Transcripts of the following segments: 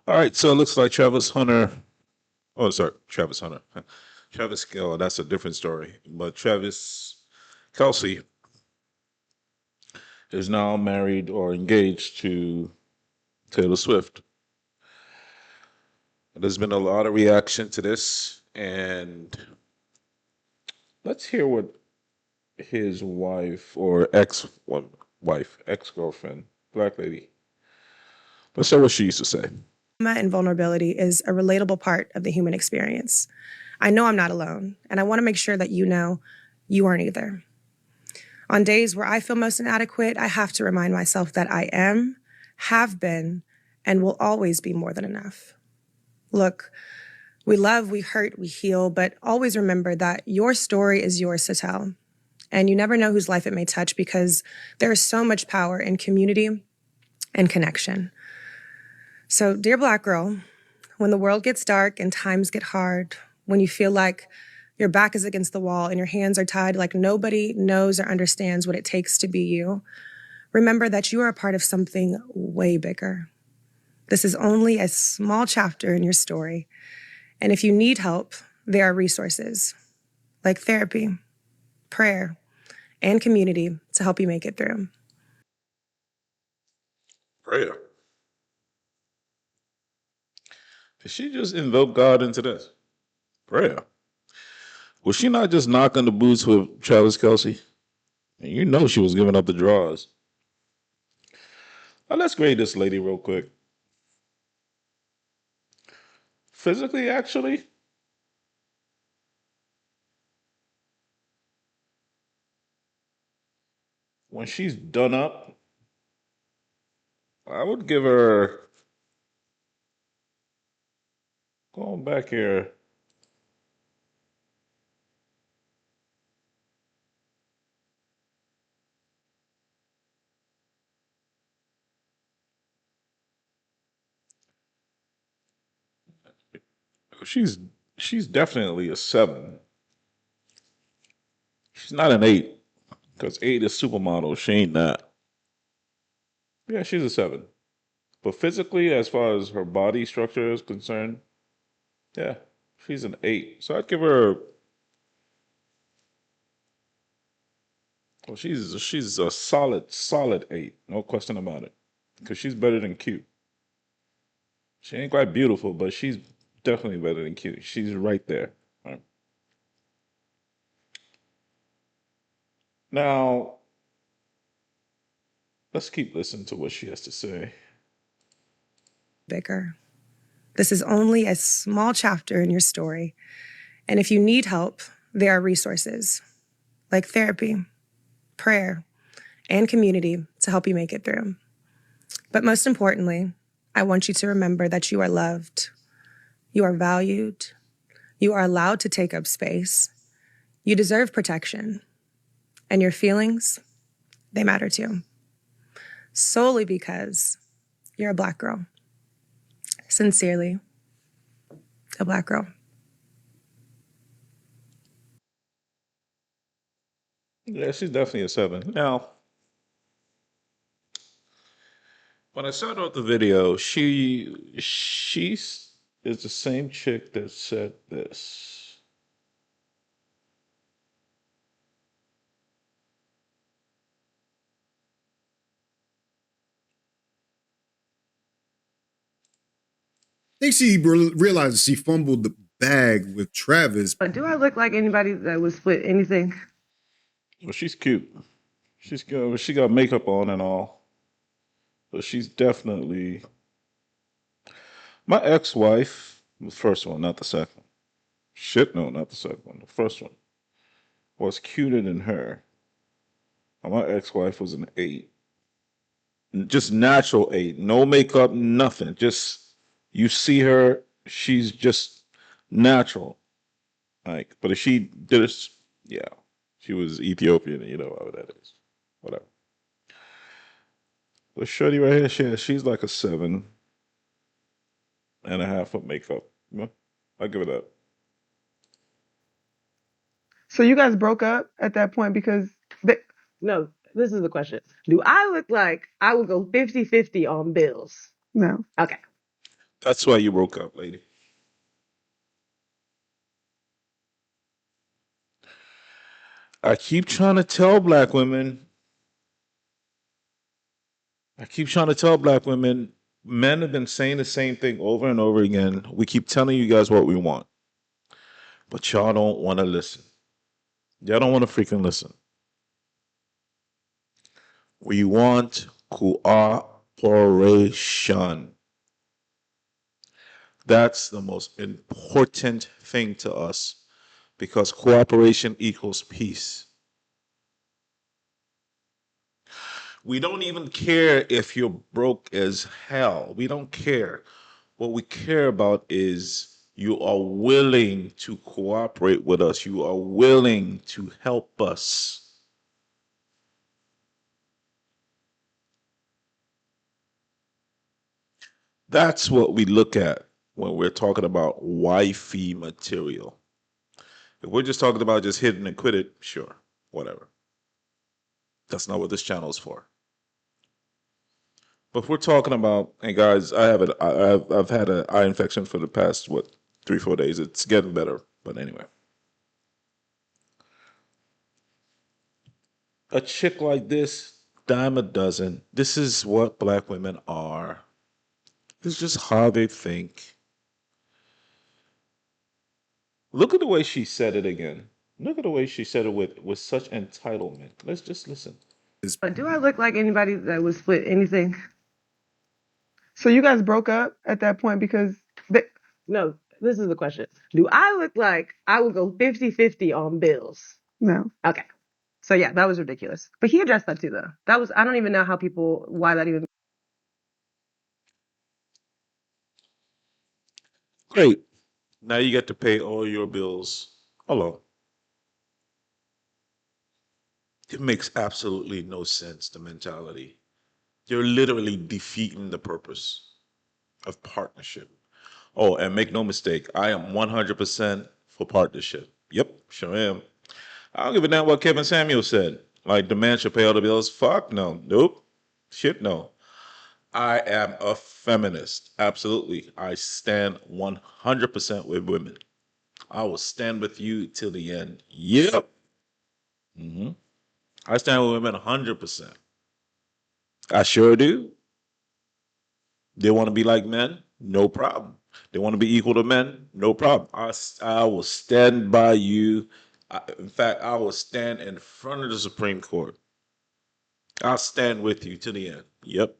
All right, so it looks like Travis Hunter. Oh, sorry, Travis Hunter. Travis, oh, that's a different story. But Travis Kelsey is now married or engaged to Taylor Swift. There's been a lot of reaction to this, and let's hear what his wife or ex-wife, ex-girlfriend, black lady. Let's hear what she used to say. Trauma and vulnerability is a relatable part of the human experience. I know I'm not alone, and I want to make sure that you know you aren't either. On days where I feel most inadequate, I have to remind myself that I am, have been, and will always be more than enough. Look, we love, we hurt, we heal, but always remember that your story is yours to tell. And you never know whose life it may touch because there is so much power in community and connection. So, dear Black girl, when the world gets dark and times get hard, when you feel like your back is against the wall and your hands are tied like nobody knows or understands what it takes to be you, remember that you are a part of something way bigger. This is only a small chapter in your story. And if you need help, there are resources like therapy, prayer, and community to help you make it through. Prayer. Did she just invoke God into this? Prayer. Was she not just knocking the boots with Travis Kelsey? And you know she was giving up the draws. Now let's grade this lady real quick. Physically, actually, when she's done up, I would give her, going back here, she's she's definitely a 7. She's not an 8, because 8 is supermodel. She ain't that. Yeah, she's a 7. But physically, as far as her body structure is concerned, yeah, she's an 8. So I'd give her, well, she's a solid 8. No question about it. Because she's better than cute. She ain't quite beautiful, but she's definitely better than cute. She's right there. Right. Now, let's keep listening to what she has to say. Bigger. This is only a small chapter in your story. And if you need help, there are resources like therapy, prayer, and community to help you make it through. But most importantly, I want you to remember that you are loved, you are valued, you are allowed to take up space, you deserve protection, and your feelings, they matter too. Solely because you're a Black girl. Sincerely, a Black girl. Yeah, she's definitely a 7. Now, when I started out the video, she's is the same chick that said this. think she realized she fumbled the bag with Travis. But do I look like anybody that would split anything? Well, she's cute. She's good. She got makeup on and all, but she's definitely my ex-wife. The first one, not the second. Shit, no, not the second one. The first one was cuter than her. My ex-wife was an 8, just natural 8, no makeup, nothing. Just you see her, she's just natural. Like, but if she did it, yeah, she was Ethiopian. You know how that is. Whatever. But Shorty right here, she's like a 7.5 for makeup. Yeah, I'll give it that. So you guys broke up at that point because no, this is the question. Do I look like I would go 50-50 on bills? No. Okay. That's why you broke up, lady. I keep trying to tell black women, I keep trying to tell black women, men have been saying the same thing over and over again. We keep telling you guys what we want, but y'all don't want to listen. Y'all don't want to freaking listen. We want cooperation. That's the most important thing to us because cooperation equals peace. We don't even care if you're broke as hell. We don't care. What we care about is you are willing to cooperate with us. You are willing to help us. That's what we look at when we're talking about wifey material. If we're just talking about just hit it and quit it, sure, whatever. That's not what this channel is for. But if we're talking about, and guys, I've had an eye infection for the past what 3 4 days. It's getting better, but anyway, a chick like this, dime a dozen. This is what black women are. This is just how they think. Look at the way she said it again. Look at the way she said it with such entitlement. Let's just listen. But do I look like anybody that would split anything? So you guys broke up at that point because they, no, this is the question. Do I look like I would go 50-50 on bills? No. Okay. So yeah, that was ridiculous. But he addressed that too though. That was I don't even know how people why that even Great. Now you get to pay all your bills alone. It makes absolutely no sense, the mentality. You're literally defeating the purpose of partnership. Oh, and make no mistake, I am 100% for partnership. Yep, sure am. I don't give a damn what Kevin Samuel said. Like, the man should pay all the bills. Fuck no. Nope. Shit no. I am a feminist. Absolutely. I stand 100% with women. I will stand with you till the end. Yep. hmm I stand with women 100%. I sure do. They want to be like men? No problem. They want to be equal to men? No problem. I will stand by you. In fact, I will stand in front of the Supreme Court. I'll stand with you to the end. Yep.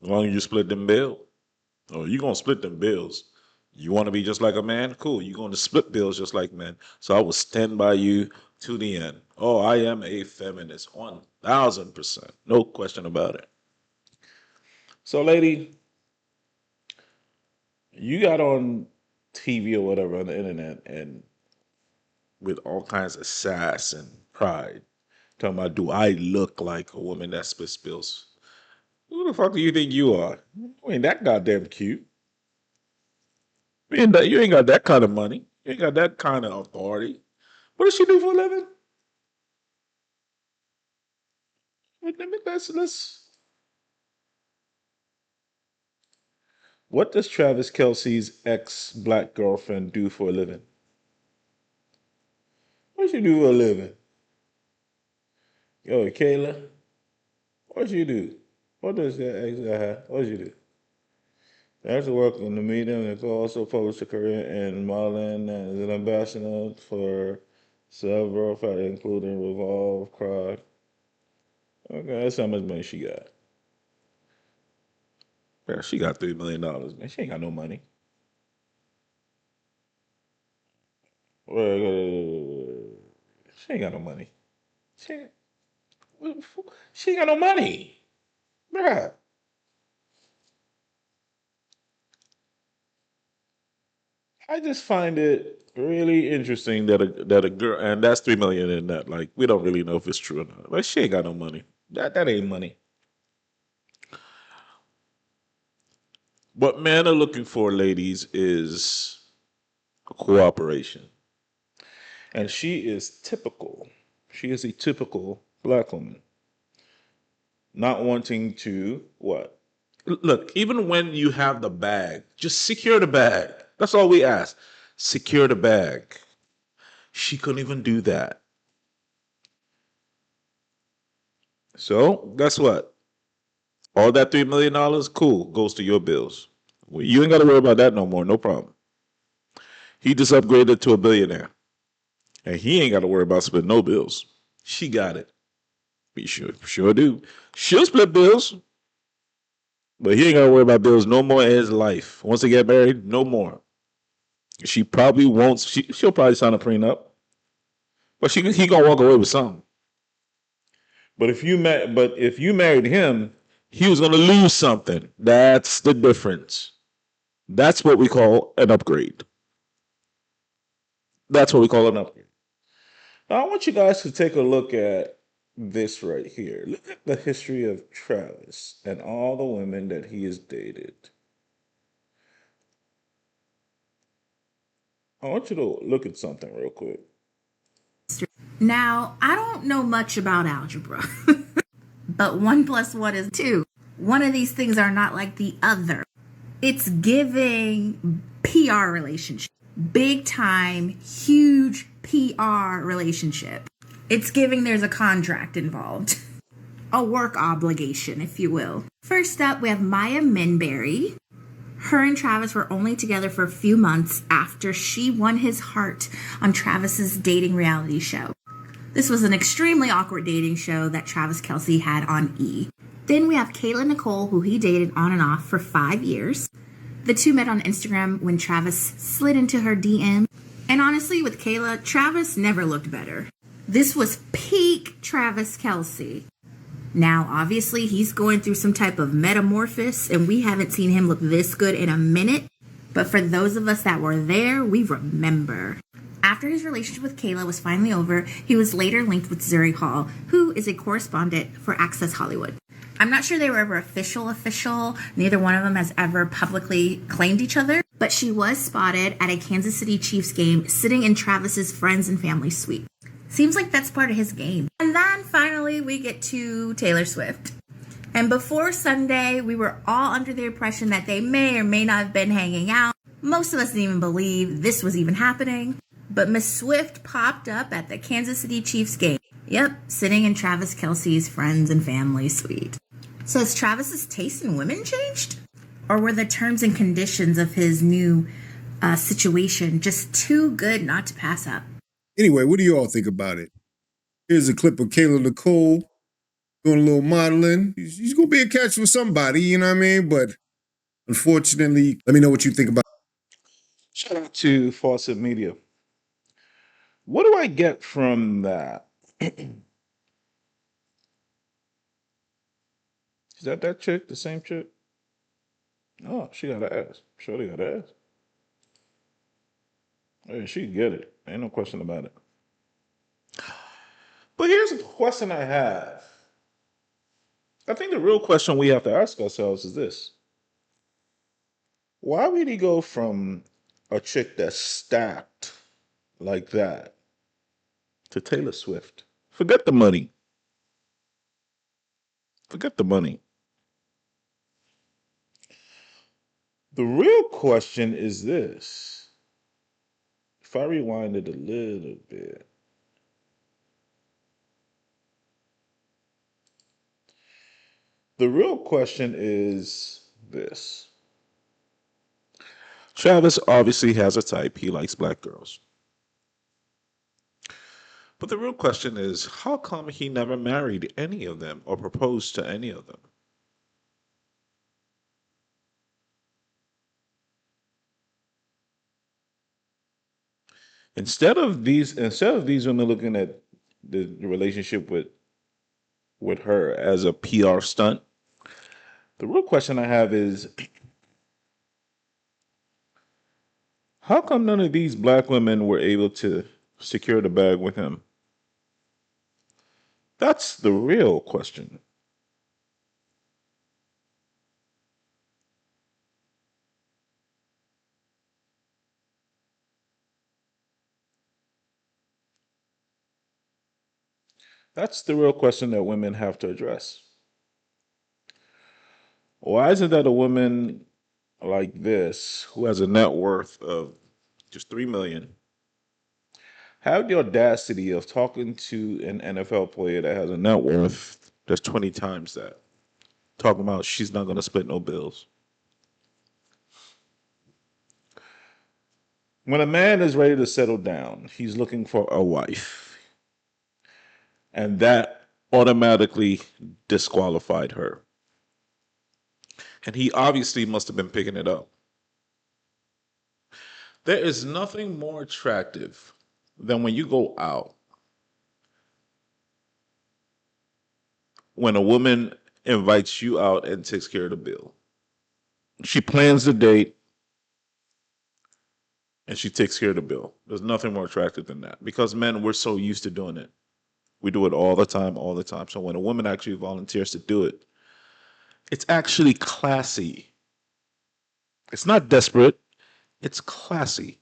As long as you split them bills. Oh, you going to split them bills. You want to be just like a man? Cool. You're going to split bills just like men. So I will stand by you to the end. Oh, I am a feminist. 1000%. No question about it. So, lady, you got on TV or whatever on the internet and with all kinds of sass and pride, talking about, do I look like a woman that splits bills? Who the fuck do you think you are? You ain't that goddamn cute. You ain't got that kind of money. You ain't got that kind of authority. What does she do for a living? Let's. What does Travis Kelsey's ex black girlfriend do for a living? What she do for a living? Yo, Kayla, what you do? What does that ex have? What you do? After working in the media, Nicole also published a career in modeling and is an ambassador for several factories, including Revolve, Cry. Okay, that's how much money she got. Yeah, she got $3 million, man. She ain't got no money. She ain't got no money. She ain't, she ain't got no money. Bruh. I just find it really interesting that a girl, and that's 3 million in that. Like, we don't really know if it's true or not. But she ain't got no money. That ain't money. What men are looking for, ladies, is cooperation. And she is typical. She is a typical black woman. Not wanting to what? Look, even when you have the bag, just secure the bag. That's all we ask. Secure the bag. She couldn't even do that. So, guess what? All that $3 million, cool, goes to your bills. Well, you ain't got to worry about that no more. No problem. He just upgraded to a billionaire, and he ain't got to worry about splitting no bills. She got it. We sure do. She'll split bills, but he ain't got to worry about bills no more in his life. Once they get married, no more. She probably won't. She'll probably sign a prenup, but he gonna walk away with something. But if you married him, he was gonna lose something. That's the difference. That's what we call an upgrade. That's what we call an upgrade. Now, I want you guys to take a look at this right here. Look at the history of Travis and all the women that he has dated. I want you to look at something real quick. Now, I don't know much about algebra, but 1 plus 1 is 2. One of these things are not like the other. It's giving PR relationship. Big time, huge PR relationship. It's giving there's a contract involved. A work obligation, if you will. First up, we have Maya Minberry. Her and Travis were only together for a few months after she won his heart on Travis's dating reality show. This was an extremely awkward dating show that Travis Kelsey had on E! Then we have Kayla Nicole, who he dated on and off for 5 years. The two met on Instagram when Travis slid into her DM. And honestly, with Kayla, Travis never looked better. This was peak Travis Kelsey. Now, obviously, he's going through some type of metamorphosis, and we haven't seen him look this good in a minute. But for those of us that were there, we remember. After his relationship with Kayla was finally over, he was later linked with Zuri Hall, who is a correspondent for Access Hollywood. I'm not sure they were ever official. Neither one of them has ever publicly claimed each other, but she was spotted at a Kansas City Chiefs game sitting in Travis's friends and family suite. Seems like that's part of his game. And then finally we get to Taylor Swift. And before Sunday, we were all under the impression that they may or may not have been hanging out. Most of us didn't even believe this was even happening. But Miss Swift popped up at the Kansas City Chiefs game. Yep, sitting in Travis Kelsey's friends and family suite. So has Travis's taste in women changed? Or were the terms and conditions of his new situation just too good not to pass up? Anyway, what do you all think about it? Here's a clip of Kayla Nicole doing a little modeling. She's going to be a catch for somebody, you know what I mean? But unfortunately, let me know what you think about it. Shout out to Fawcett Media. What do I get from that? Is that chick, the same chick? Oh, she got an ass. Surely got an ass. Hey, she can get it. Ain't no question about it. But here's a question I have. I think the real question we have to ask ourselves is this. Why would he go from a chick that's stacked like that to Taylor Swift? Forget the money. Forget the money. The real question is this. If I rewind it a little bit, the real question is this. Travis obviously has a type. He likes black girls. But the real question is, how come he never married any of them or proposed to any of them? Instead of these women looking at the relationship with her as a PR stunt, the real question I have is, how come none of these black women were able to secure the bag with him? That's the real question. That's the real question that women have to address. Why isn't that a woman like this who has a net worth of just 3 million have the audacity of talking to an NFL player that has a net worth that's 20 times that, talking about she's not going to split no bills? When a man is ready to settle down, he's looking for a wife, and that automatically disqualified her. And he obviously must have been picking it up. There is nothing more attractive than when you go out, when a woman invites you out and takes care of the bill. She plans the date and she takes care of the bill. There's nothing more attractive than that because men, we're so used to doing it. We do it all the time, all the time. So when a woman actually volunteers to do it, it's actually classy. It's not desperate, it's classy.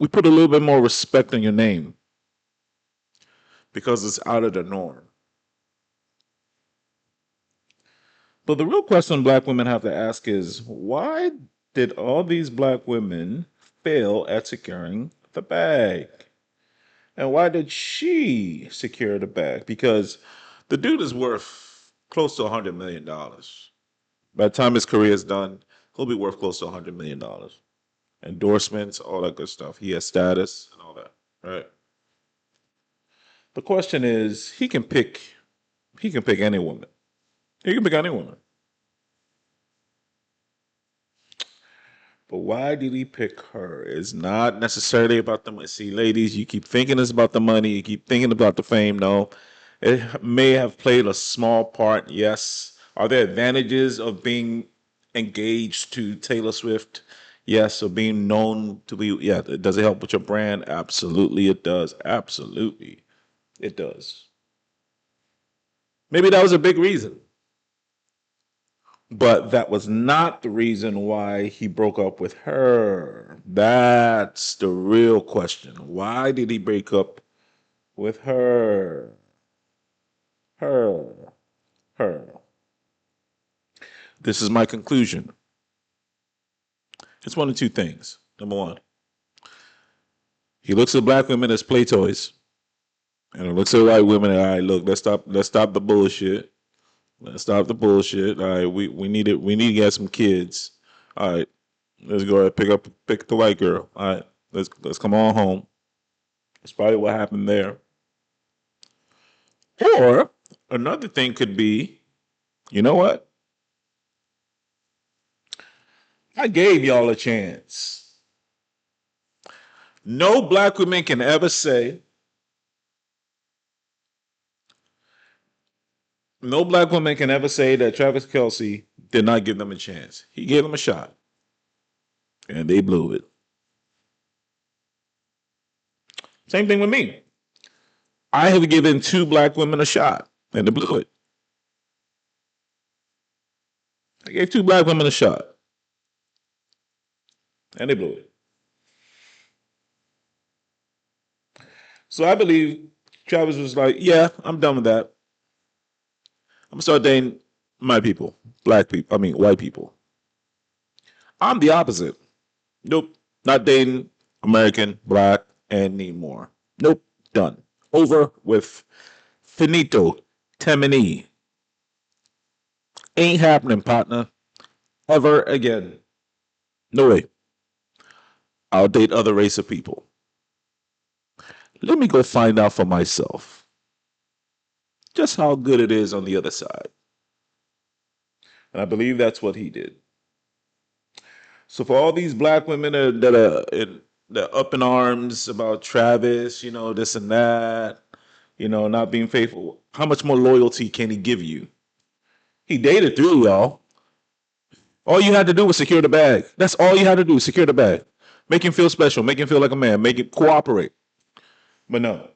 We put a little bit more respect on your name because it's out of the norm. But the real question black women have to ask is why did all these black women fail at securing the bag? And why did she secure the bag? Because the dude is worth close to $100 million. By the time his career is done, he'll be worth close to $100 million. Endorsements, all that good stuff. He has status and all that, right? The question is, he can pick any woman. He can pick any woman. But why did he pick her? It's not necessarily about the money. See, ladies, you keep thinking it's about the money. You keep thinking about the fame. No, it may have played a small part. Yes. Are there advantages of being engaged to Taylor Swift? Yes. Or being known to be, yeah. Does it help with your brand? Absolutely, it does. Absolutely, it does. Maybe that was a big reason. But that was not the reason why he broke up with her. That's the real question. Why did he break up with her? Her. Her. This is my conclusion. It's one of two things. Number one, he looks at black women as play toys. And he looks at white women and all right, look, let's stop the bullshit. Let's stop the bullshit. All right, we need to get some kids. All right, let's go ahead pick the white girl. All right, let's come on home. That's probably what happened there. Or another thing could be, you know what? I gave y'all a chance. No black woman can ever say, no black woman can ever say that Travis Kelsey did not give them a chance. He gave them a shot, and they blew it. Same thing with me. I have given two black women a shot, and they blew it. I gave two black women a shot, and they blew it. So I believe Travis was like, yeah, I'm done with that. I'm gonna start dating my people, black people. I mean, white people. I'm the opposite. Nope, not dating American black anymore. Nope, done. Over with. Finito. Temini. Ain't happening, partner. Ever again. No way. I'll date other race of people. Let me go find out for myself just how good it is on the other side. And I believe that's what he did. So for all these black women that are up in arms about Travis, this and that, not being faithful, how much more loyalty can he give you? He dated through y'all. All you had to do was secure the bag. That's all you had to do, secure the bag. Make him feel special, make him feel like a man, make him cooperate. But no,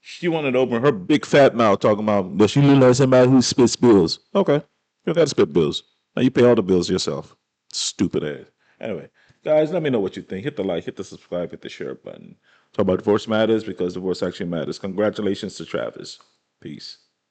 she wanted to open her big fat mouth talking about, does she look like somebody who spits bills? Okay, you don't got to spit bills. Now you pay all the bills yourself. Stupid ass. Anyway, guys, let me know what you think. Hit the like, hit the subscribe, hit the share button. Talk about divorce matters because divorce actually matters. Congratulations to Travis. Peace.